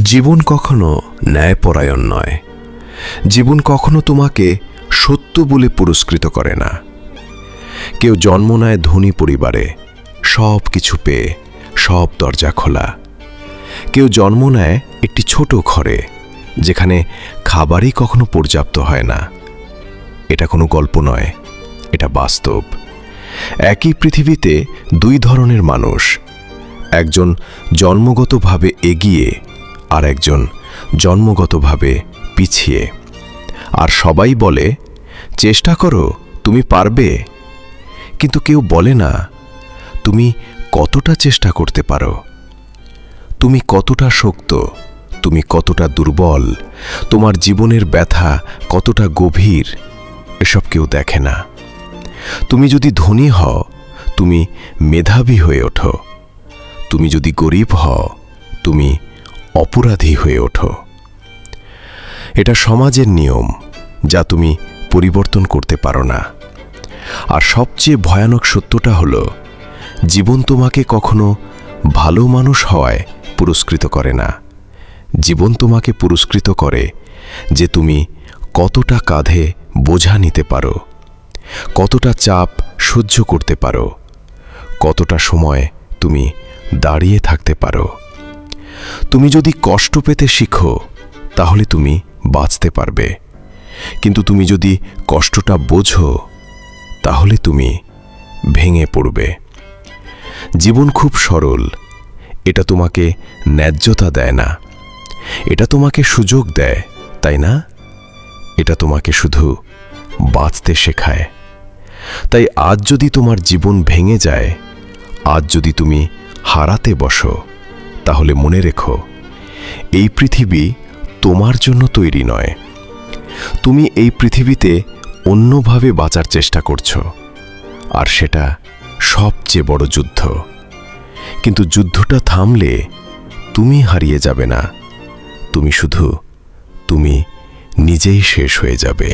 জীবন কখনো ন্যায়পরায়ণ নয়। জীবন কখনো তোমাকে সত্য বলে পুরস্কৃত করে না। কেউ জন্ম নেয় ধনী পরিবারে, সব কিছু পেয়ে, সব দরজা খোলা। কেউ জন্ম নেয় একটি ছোট ঘরে, যেখানে খাবারই কখনো পর্যাপ্ত হয় না। এটা কোনো গল্প নয়, এটা বাস্তব। একই পৃথিবীতে দুই ধরনের মানুষ, একজন জন্মগতভাবে এগিয়ে আর একজন জন্মগতভাবে পিছিয়ে। আর সবাই বলে, চেষ্টা করো, তুমি পারবে। কিন্তু কেউ বলে না, তুমি কতটা চেষ্টা করতে পারো, তুমি কতটা শক্ত, তুমি কতটা দুর্বল, তোমার জীবনের ব্যথা কতটা গভীর, এসব কেউ দেখে না। তুমি যদি ধনী হও, তুমি মেধাবী হয়ে ওঠো। তুমি যদি গরিব হও, তুমি অপরাধী হয়ে ওঠো। এটা সমাজের নিয়ম, যা তুমি পরিবর্তন করতে পারো না। আর সবচেয়ে ভয়ানক সত্যটা হলো, জীবন তোমাকে কখনো ভালো মানুষ হওয়ায় পুরস্কৃত করে না। জীবন তোমাকে পুরস্কৃত করে যে তুমি কতটা কাঁধে বোঝা নিতে পারো, কতটা চাপ সহ্য করতে পারো, কতটা সময় তুমি দাঁড়িয়ে থাকতে পারো। তুমি যদি কষ্ট পেতে শিখো, তাহলে তুমি বাঁচতে পারবে। কিন্তু তুমি যদি কষ্টটা বোঝো, তাহলে তুমি ভেঙে পড়বে। জীবন খুব সরল। এটা তোমাকে ন্যায্যতা দেয় না, এটা তোমাকে সুযোগ দেয়, তাই না? এটা তোমাকে শুধু বাঁচতে শেখায়। তাই আজ যদি তোমার জীবন ভেঙে যায়, আজ যদি তুমি হারাতে বসো, তাহলে মনে রেখো, এই পৃথিবী তোমার জন্য তৈরি নয়। তুমি এই পৃথিবীতে অন্যভাবে বাঁচার চেষ্টা করছো, আর সেটা সবচেয়ে বড় যুদ্ধ। কিন্তু যুদ্ধটা থামলে তুমি হারিয়ে যাবে না, তুমি নিজেই শেষ হয়ে যাবে।